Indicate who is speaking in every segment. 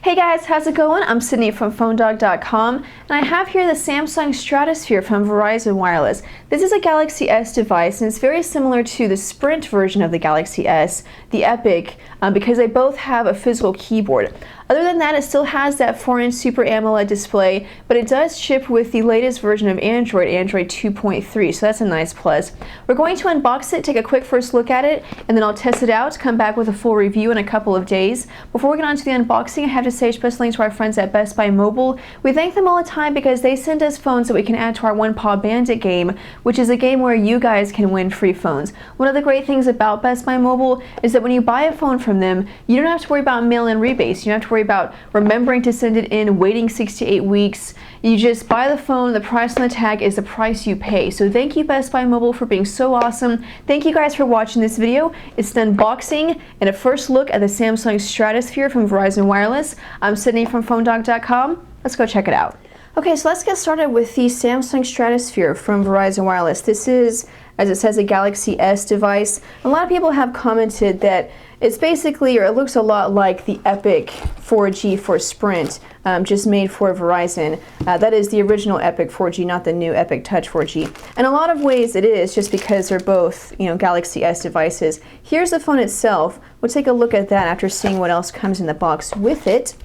Speaker 1: Hey guys, how's it going? I'm Sydney from PhoneDog.com, and I have here the Samsung Stratosphere from Verizon Wireless. This is a Galaxy S device, and it's very similar to the Sprint version of the Galaxy S, the Epic, because they both have a physical keyboard. Other than that, it still has that 4-inch Super AMOLED display, but it does ship with the latest version of Android 2.3, so that's a nice plus. We're going to unbox it, take a quick first look at it, and then I'll test it out, come back with a full review in a couple of days. Before we get on to the unboxing, I have to say a special thanks to our friends at Best Buy Mobile. We thank them all the time because they send us phones that we can add to our One Paw Bandit game, which is a game where you guys can win free phones. One of the great things about Best Buy Mobile is that when you buy a phone from them, you don't have to worry about mail-in rebates. You don't have to worry about remembering to send it in, waiting 6 to 8 weeks. You just buy the phone, the price on the tag is the price you pay. So thank you Best Buy Mobile for being so awesome. Thank you guys for watching this video. It's an unboxing and a first look at the Samsung Stratosphere from Verizon Wireless. I'm Sydney from PhoneDog.com. Let's go check it out. Okay, so let's get started with the Samsung Stratosphere from Verizon Wireless. This is, as it says, a Galaxy S device. A lot of people have commented that it's basically, or it looks a lot like the Epic 4G for Sprint, just made for Verizon. That is the original Epic 4G, not the new Epic Touch 4G. In a lot of ways it is, just because they're both, Galaxy S devices. Here's the phone itself. We'll take a look at that after seeing what else comes in the box with it.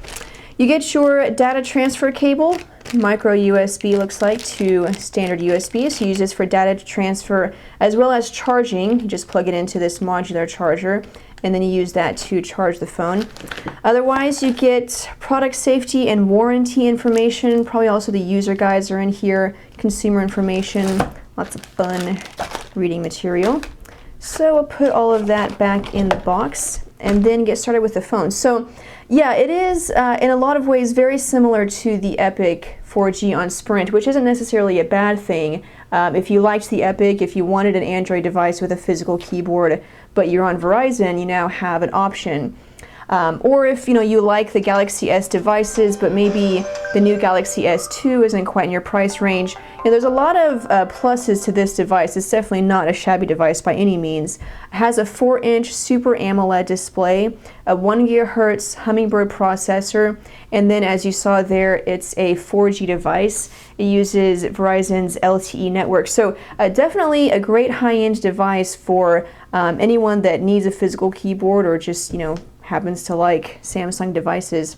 Speaker 1: You get your data transfer cable, micro USB looks like, to standard USB, so you use this for data transfer as well as charging. You just plug it into this modular charger and then you use that to charge the phone. Otherwise, you get product safety and warranty information, probably also the user guides are in here, consumer information, lots of fun reading material. So we'll put all of that back in the box and then get started with the phone. So yeah, it is in a lot of ways very similar to the Epic 4G on Sprint, which isn't necessarily a bad thing. If you liked the Epic, if you wanted an Android device with a physical keyboard, but you're on Verizon, you now have an option. Or if you like the Galaxy S devices, but maybe the new Galaxy S2 isn't quite in your price range. There's a lot of pluses to this device. It's definitely not a shabby device by any means. It has a 4-inch Super AMOLED display, a 1 GHz Hummingbird processor, and then as you saw there, it's a 4G device. It uses Verizon's LTE network. So definitely a great high-end device for anyone that needs a physical keyboard or just, happens to like Samsung devices.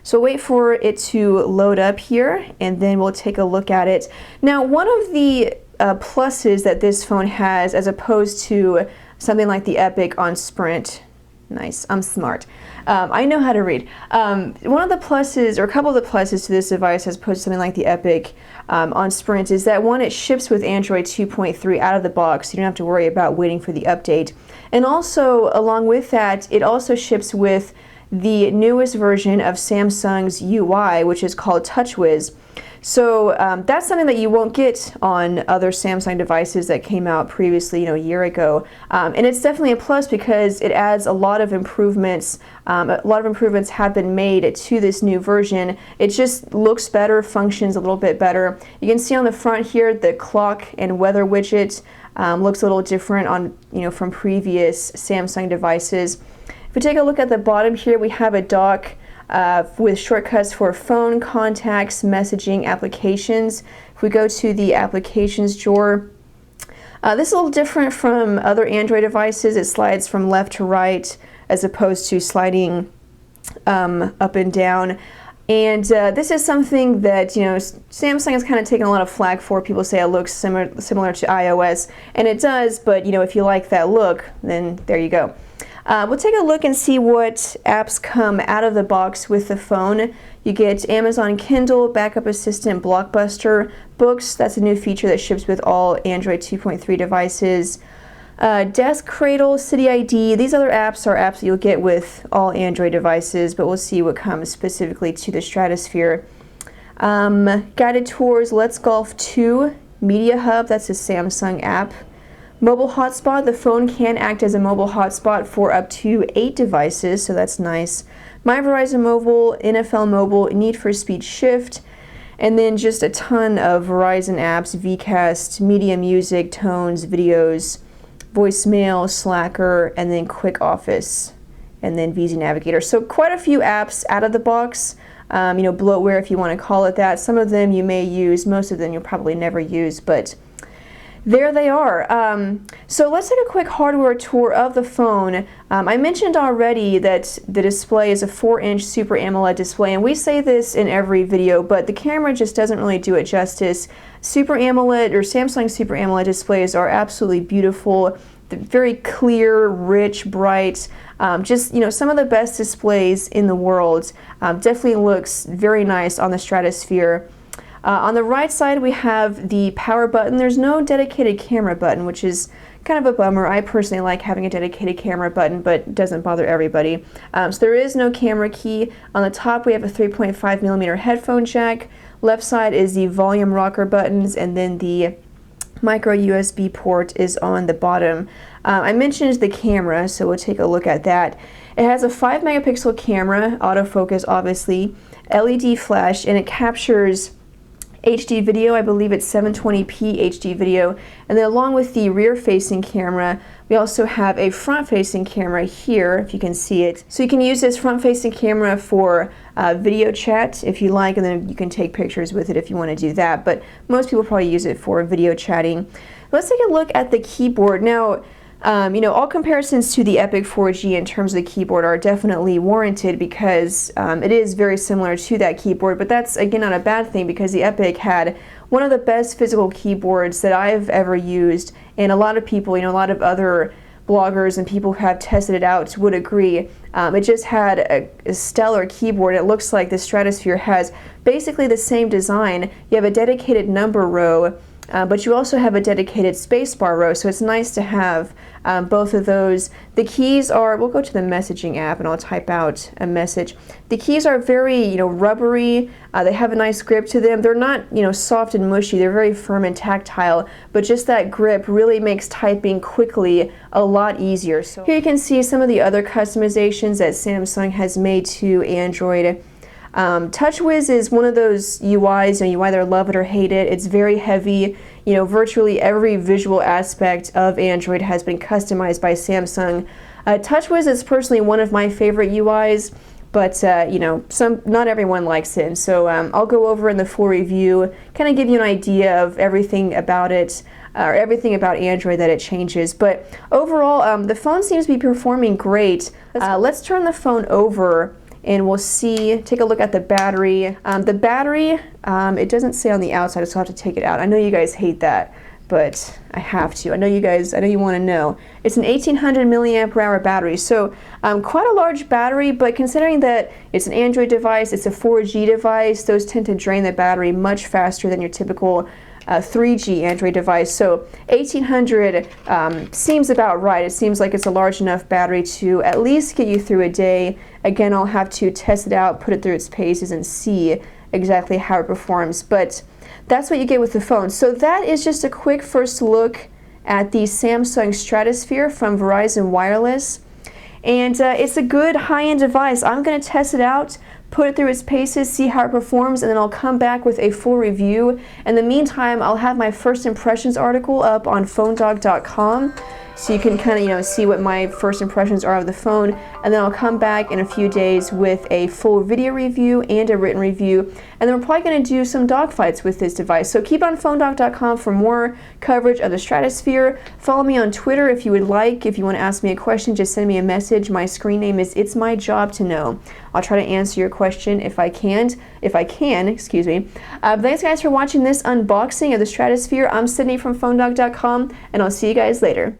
Speaker 1: So wait for it to load up here and then we'll take a look at it. Now, one of the pluses that this phone has as opposed to something like the Epic on Sprint, nice, I'm smart. I know how to read. One of the pluses, or a couple of the pluses to this device as opposed to something like the Epic on Sprint is that one, it ships with Android 2.3 out of the box. You don't have to worry about waiting for the update. And also, along with that, it also ships with the newest version of Samsung's UI, which is called TouchWiz. So that's something that you won't get on other Samsung devices that came out previously, a year ago. And it's definitely a plus because it adds a lot of improvements. A lot of improvements have been made to this new version. It just looks better, functions a little bit better. You can see on the front here the clock and weather widget looks a little different on from previous Samsung devices. If we take a look at the bottom here, we have a dock with shortcuts for phone, contacts, messaging, applications. If we go to the applications drawer, this is a little different from other Android devices. It slides from left to right as opposed to sliding up and down. And this is something that Samsung has kind of taken a lot of flack for. People say it looks similar to iOS, and it does. But if you like that look, then there you go. We'll take a look and see what apps come out of the box with the phone. You get Amazon Kindle, Backup Assistant, Blockbuster, Books. That's a new feature that ships with all Android 2.3 devices. Desk Cradle, City ID. These other apps are apps that you'll get with all Android devices, but we'll see what comes specifically to the Stratosphere. Guided Tours, Let's Golf 2, Media Hub. That's a Samsung app. Mobile hotspot, the phone can act as a mobile hotspot for up to 8 devices, so that's nice. My Verizon Mobile, NFL Mobile, Need for Speed Shift, and then just a ton of Verizon apps, Vcast, Media Music, Tones, Videos, Voicemail, Slacker, and then Quick Office and then VZ Navigator. So quite a few apps out of the box, you know, bloatware if you want to call it that. Some of them you may use, most of them you'll probably never use, but there they are. So let's take a quick hardware tour of the phone. I mentioned already that the display is a 4-inch Super AMOLED display, and we say this in every video, but the camera just doesn't really do it justice. Super AMOLED or Samsung Super AMOLED displays are absolutely beautiful. They're very clear, rich, bright. Just, you know, some of the best displays in the world. Definitely looks very nice on the Stratosphere. On the right side we have the power button. There's no dedicated camera button, which is kind of a bummer. I personally like having a dedicated camera button, but it doesn't bother everybody. So there is no camera key. On the top we have a 3.5mm headphone jack. Left side is the volume rocker buttons, and then the micro USB port is on the bottom. I mentioned the camera, so we'll take a look at that. It has a 5-megapixel camera, autofocus obviously, LED flash, and it captures HD video. I believe it's 720p HD video. And then along with the rear-facing camera, we also have a front-facing camera here, if you can see it. So you can use this front-facing camera for video chat if you like, and then you can take pictures with it if you want to do that. But most people probably use it for video chatting. Let's take a look at the keyboard. Now, you know, all comparisons to the Epic 4G in terms of the keyboard are definitely warranted because it is very similar to that keyboard, but that's again not a bad thing because the Epic had one of the best physical keyboards that I've ever used, and a lot of people, you know, a lot of other bloggers and people who have tested it out would agree. It just had a stellar keyboard. It looks like the Stratosphere has basically the same design. You have a dedicated number row, but you also have a dedicated spacebar row, so it's nice to have both of those. The keys are, we'll go to the messaging app and I'll type out a message. The keys are very, you know, rubbery. They have a nice grip to them. They're not, you know, soft and mushy. They're very firm and tactile, but just that grip really makes typing quickly a lot easier. So here you can see some of the other customizations that Samsung has made to Android. TouchWiz is one of those UIs, you either love it or hate it. It's very heavy. You know, virtually every visual aspect of Android has been customized by Samsung. TouchWiz is personally one of my favorite UIs, but you know, not everyone likes it. So I'll go over in the full review, kind of give you an idea of everything about it, or everything about Android that it changes. But overall, the phone seems to be performing great. Let's turn the phone over and we'll see, take a look at the battery. The battery, it doesn't say on the outside, so I'll have to take it out. I know you guys hate that, but I have to. I know you want to know. It's an 1800 milliamp hour battery, so quite a large battery, but considering that it's an Android device, it's a 4G device, those tend to drain the battery much faster than your typical 3G Android device. So 1800 seems about right. It seems like it's a large enough battery to at least get you through a day. Again, I'll have to test it out, put it through its paces, and see exactly how it performs. But that's what you get with the phone. So that is just a quick first look at the Samsung Stratosphere from Verizon Wireless. And it's a good high-end device. I'm going to test it out, put it through its paces, see how it performs, and then I'll come back with a full review. In the meantime, I'll have my first impressions article up on phonedog.com, so you can kind of, you know, see what my first impressions are of the phone, and then I'll come back in a few days with a full video review and a written review, and then we're probably going to do some dogfights with this device. So keep on phonedog.com for more coverage of the Stratosphere. Follow me on Twitter if you would like. If you want to ask me a question, just send me a message. My screen name is It's My Job to Know. I'll try to answer your question if I can, excuse me. Thanks guys for watching this unboxing of the Stratosphere. I'm Sydney from phonedog.com, and I'll see you guys later.